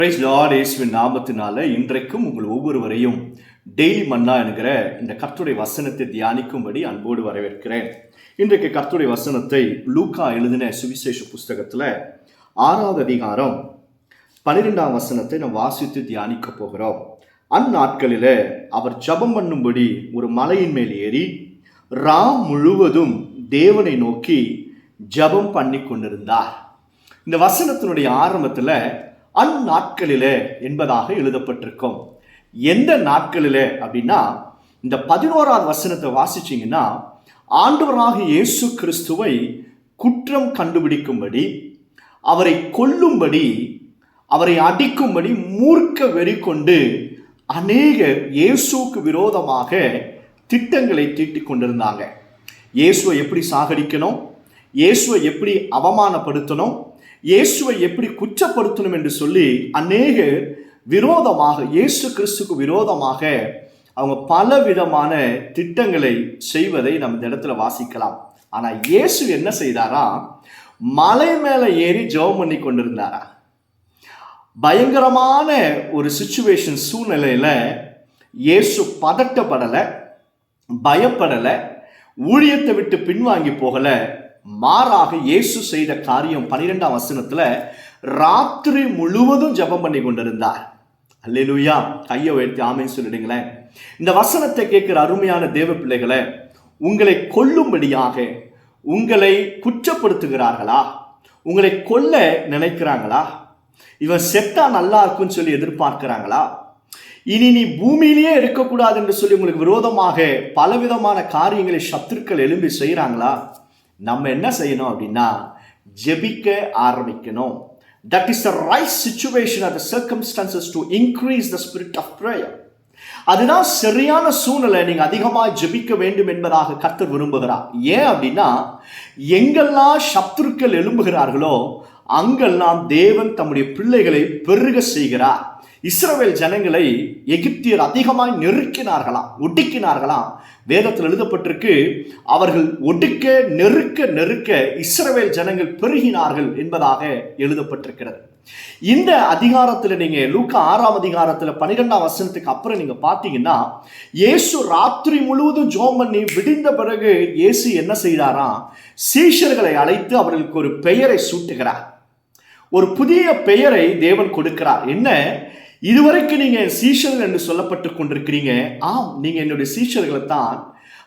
Price Lord இயேசுவின் நாமத்தினால இன்றைக்கும் உங்கள் ஒவ்வொருவரையும் டெய்லி மன்னா என்கிற இந்த கர்த்தருடைய வசனத்தை தியானிக்கும்படி அன்போடு வரவேற்கிறேன். இன்றைக்கு கர்த்தருடைய வசனத்தை லூக்கா எழுதின சுவிசேஷ புஸ்தகத்தில் 6வது அதிகாரம் 12ஆம் வசனத்தை நாம் வாசித்து தியானிக்க போகிறோம். அந்நாட்களில் அவர் ஜெபம் பண்ணும்படி ஒரு மலையின் மேல் ஏறி முழுவதும் தேவனை நோக்கி ஜெபம் பண்ணி கொண்டிருந்தார். இந்த வசனத்தினுடைய ஆரம்பத்தில் அந்நாட்களிலே என்பதாக எழுதப்பட்டிருக்கும். எந்த நாட்களிலே அப்படின்னா, இந்த 11வது வசனத்தை வாசிச்சிங்கன்னா, ஆண்டவராக இயேசு கிறிஸ்துவை குற்றம் கண்டுபிடிக்கும்படி, அவரை கொல்லும்படி, அவரை அடிக்கும்படி மூர்க்க வெறி கொண்டு அநேகர் இயேசுக்கு விரோதமாக திட்டங்களை தீட்டிக் கொண்டிருந்தாங்க. இயேசுவை எப்படி சாகடிக்கணும், இயேசுவை எப்படி அவமானப்படுத்தணும், இயேசுவை எப்படி குற்றப்படுத்தணும் என்று சொல்லி அநேக விரோதமாக, இயேசு கிறிஸ்துக்கு விரோதமாக அவங்க பலவிதமான திட்டங்களை செய்வதை நம்ம இந்த இடத்துல வாசிக்கலாம். ஆனால் இயேசு என்ன செய்தாரா? மலை மேலே ஏறி ஜெபம் பண்ணி கொண்டிருந்தாரா. பயங்கரமான ஒரு சிச்சுவேஷன், சூழ்நிலையில இயேசு பதட்டப்படலை, பயப்படலை, ஊழியத்தை விட்டு பின்வாங்கி போகலை. மாறாக இயேசு செய்த காரியம் 12ஆம் வசனத்துல ராத்திரி முழுவதும் ஜெபம் பண்ணி கொண்டிருந்தார். அல்லேலூயா. கையை உயர்த்தி ஆமென் சொல்லிடுங்களேன். இந்த வசனத்தை கேட்கிற அருமையான தேவ பிள்ளைகளை, உங்களை கொல்லும்படியாக உங்களை குற்றப்படுத்துகிறார்களா? உங்களை கொல்ல நினைக்கிறாங்களா? இவன் செத்தா நல்லா இருக்கும்னு சொல்லி எதிர்பார்க்கிறாங்களா? இனி நீ பூமியிலேயே இருக்கக்கூடாது என்று சொல்லி உங்களுக்கு விரோதமாக பலவிதமான காரியங்களை சத்துருக்கள் எழும்பி செய்கிறாங்களா? நம்ம என்ன செய்யணும் அப்படின்னா, ஜெபிக்க ஆரம்பிக்கணும். That is the right situation or the circumstances to increase the spirit of prayer. அதுதான் சரியான சூழ்நிலை. நீங்க அதிகமாக ஜெபிக்க வேண்டும் என்பதாக கர்த்தர் விரும்புகிறார். ஏன் அப்படின்னா, எங்கெல்லாம் சத்துருக்கள் எழும்புகிறார்களோ அங்கெல்லாம் தேவன் தம்முடைய பிள்ளைகளை பெருக செய்கிறார். இஸ்ரவேல் ஜனங்களை எகிப்தியர் அதிகமாய் நெருக்கினார்களாம், ஒடுக்கினார்களாம். வேதத்தில் எழுதப்பட்டிருக்கு, அவர்கள் ஒடுக்க நெருக்க இஸ்ரவேல் ஜனங்கள் பெருகினார்கள் என்பதாக எழுதப்பட்டிருக்கிறது. இந்த அதிகாரத்தில் நீங்க லூக்கா 6ஆம் அதிகாரத்தில் 12ஆம் வசனத்துக்கு அப்புறம் நீங்க பார்த்தீங்கன்னா, இயேசு ராத்திரி முழுவதும் ஜெபம் பண்ணி விடிந்த பிறகு இயேசு என்ன செய்தாராம்? சீஷர்களை அழைத்து அவர்களுக்கு ஒரு பெயரை சூட்டுகிறார். ஒரு புதிய பெயரை தேவன் கொடுக்கிறார். என்ன? இதுவரைக்கும் நீங்க சீஷர்கள் என்று சொல்லப்பட்டு கொண்டிருக்கிறீங்க. ஆம், நீங்க என்னுடைய சீஷர்களை தான்.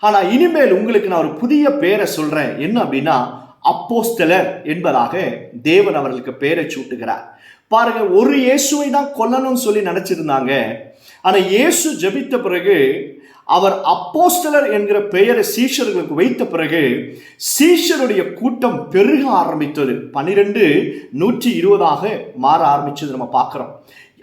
ஆனா இனிமேல் உங்களுக்கு நான் ஒரு புதிய பெயரை சொல்றேன். என்ன அப்படின்னா, அப்போஸ்தலர் என்பதாக தேவன் அவர்களுக்கு பெயரை சூட்டுகிறார். பாருங்க, ஒரு இயேசுவை தான் கொல்லணும்னு சொல்லி நினைச்சிருந்தாங்க. ஆனா இயேசு ஜெபித்த பிறகு, அவர் அப்போஸ்தலர் என்கிற பெயரை சீஷர்களுக்கு வைத்த பிறகு சீஷருடைய கூட்டம் பெருக ஆரம்பித்தது. 12 120 மாற ஆரம்பிச்சது நம்ம பார்க்கிறோம்.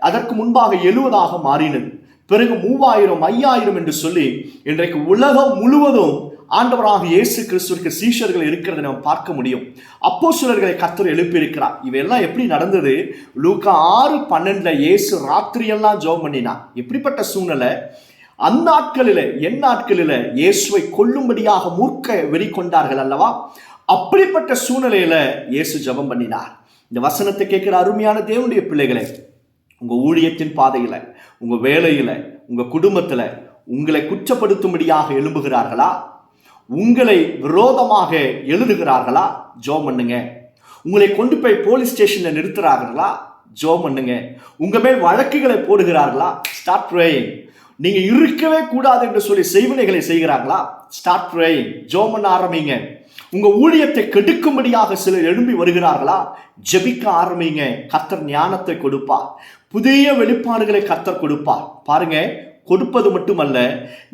அதற்கு முன்பாக 70 மாறினது. பிறகு 3000 5000 என்று சொல்லி இன்றைக்கு உலகம் முழுவதும் ஆண்டவராக இயேசு கிறிஸ்துவுக்கு சீஷர்கள் இருக்கிறதை நம்ம பார்க்க முடியும். அப்போஸ்தலர்களை கர்த்தர் எழுப்பியிருக்கிறார். இவையெல்லாம் எப்படி நடந்தது? லூக்கா 6:12 இயேசு ராத்திரியெல்லாம் ஜெபம் பண்ணினார். எப்படிப்பட்ட சூழ்நிலை? அந்நாட்களில் எந்நாட்களில் இயேசுவை கொல்லும்படியாக மூர்க்க வெறி கொண்டார்கள் அல்லவா? அப்படிப்பட்ட சூழ்நிலையில இயேசு ஜெபம் பண்ணினார். இந்த வசனத்தை கேட்கிற அருமையான தேவனுடைய பிள்ளைகளே, உங்க ஊழியத்தின் பாதையில, உங்க வேலையில, உங்க குடும்பத்துல உங்களை குற்றப்படுத்தும்படியாக எழும்புகிறார்களா? உங்களை விரோதமாக எழுதுகிறார்களா? ஜெபம் பண்ணுங்க. உங்களை கொண்டு போய் போலீஸ் ஸ்டேஷன்ல நிறுத்துறார்களா? ஜெபம் பண்ணுங்க. உங்க மேல் வழக்குகளை போடுகிறார்களா? Start praying. நீங்க இருக்கவே கூடாது என்று சொல்லி செய்வினைகளை செய்கிறாங்களா? Start praying. ஜெபம் பண்ண ஆரம்பிங்க. உங்க ஊழியத்தை கெடுக்கும்படியாக சிலர் எழும்பி வருகிறார்களா? ஜெபிக்க ஆரம்பிங்க. கர்த்தர் ஞானத்தை கொடுப்பார். புதிய வெளிப்பாடுகளை கர்த்தர் கொடுப்பார். பாருங்க, கொடுப்பது மட்டுமல்ல,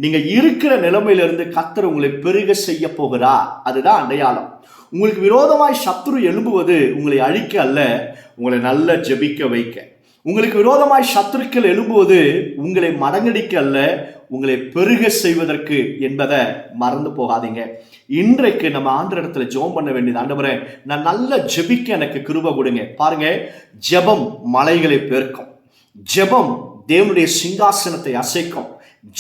நீங்க இருக்கிற நிலைமையிலிருந்து கர்த்தர் உங்களை பெருக செய்ய போகிறார். அதுதான் அடையாளம். உங்களுக்கு விரோதமாய் சத்துரு எழும்புவது உங்களை அழிக்க அல்ல, உங்களை நல்ல ஜெபிக்க வைக்க. உங்களுக்கு விரோதமாய் சத்துருக்கள் எழும்புவது உங்களை மடங்கடிக்க அல்ல, உங்களை பெருக செய்வதற்கு என்பதை மறந்து போகாதீங்க. இன்றைக்கு நம்ம ஆண்டவரிடத்துல ஜெபம் பண்ண வேண்டியது, ஆண்டவரே நான் நல்ல ஜெபிக்க எனக்கு கிருபை கொடுங்க. பாருங்க, ஜெபம் மலைகளை பெருக்கும். ஜெபம் தேவனுடைய சிங்காசனத்தை அசைக்கும்.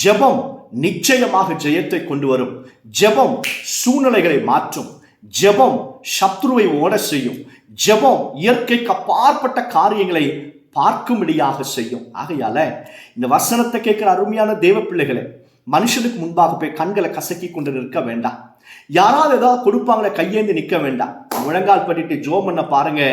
ஜெபம் நிச்சயமாக ஜெயத்தை கொண்டு வரும். ஜெபம் சூழ்நிலைகளை மாற்றும். ஜெபம் சத்ருவை ஓட செய்யும். ஜெபம் இயற்கைக்கு அப்பாற்பட்ட காரியங்களை பார்க்கும்படியாக செய்யும். ஆகையால இந்த வசனத்தை கேட்கிற அருமையான தேவ பிள்ளைகளை, மனுஷனுக்கு முன்பாக போய் கண்களை கசக்கி கொண்டு நிற்க வேண்டாம். யாராவது ஏதாவது கொடுப்பாங்களே கையேந்து நிற்க வேண்டாம். முழங்கால் பண்ணிட்டு ஜோம் பண்ண பாருங்க.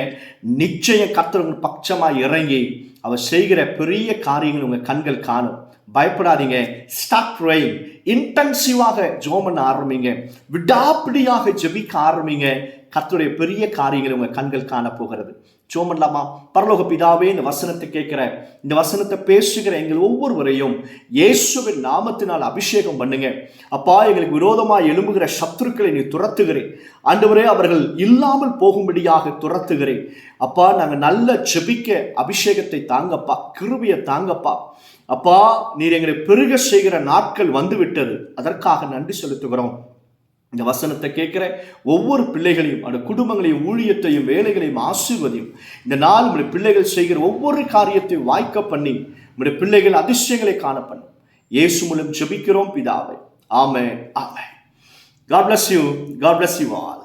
நிச்சயம் கர்த்தர் உங்க பட்சமா இறங்கி அவர் செய்கிற பெரிய காரியங்கள் உங்க கண்கள் காணும். பயப்படாதீங்க. Start praying. இன்டென்சிவாக ஜோம் பண்ண ஆரம்பிங்க. விடாப்பிடியாக ஜெபிக்க ஆரம்பிங்க. கர்த்தருடைய பெரிய காரியங்களை உங்க கண்கள் காண போகிறது. ஜெபம் பண்ணலாமா? பரலோக பிதாவே, இந்த வசனத்தை கேட்கிற, இந்த வசனத்தை பேசுகிற எங்கள் ஒவ்வொருவரையும் இயேசுவின் நாமத்தினால் அபிஷேகம் பண்ணுங்க. அப்பா, எங்களுக்கு விரோதமாக எழும்புகிற சத்துருக்களை நீ துரத்துகிறேன் ஆண்டவரே. அவர்கள் இல்லாமல் போகும்படியாக துரத்துகிறேன் அப்பா. நாங்கள் நல்ல ஜெபிக்க அபிஷேகத்தை தாங்கப்பா, கிருபையை தாங்கப்பா. அப்பா, நீர் எங்களை பெருக செய்கிற நாட்கள் வந்து விட்டது. அதற்காக நன்றி செலுத்துகிறோம். இந்த வசனத்தை கேட்கிற ஒவ்வொரு பிள்ளைகளையும், அந்த குடும்பங்களையும், ஊழியத்தையும், வேலைகளையும் ஆசீர்வதியும். இந்த நாள் உங்களுடைய பிள்ளைகள் செய்கிற ஒவ்வொரு காரியத்தையும் வாய்க்க பண்ணி உங்களுடைய பிள்ளைகள் அதிசயங்களை காண பண்ணும். இயேசு மூலம் ஜெபிக்கிறோம் பிதாவே. ஆமென், ஆமென். God bless you. God bless you all.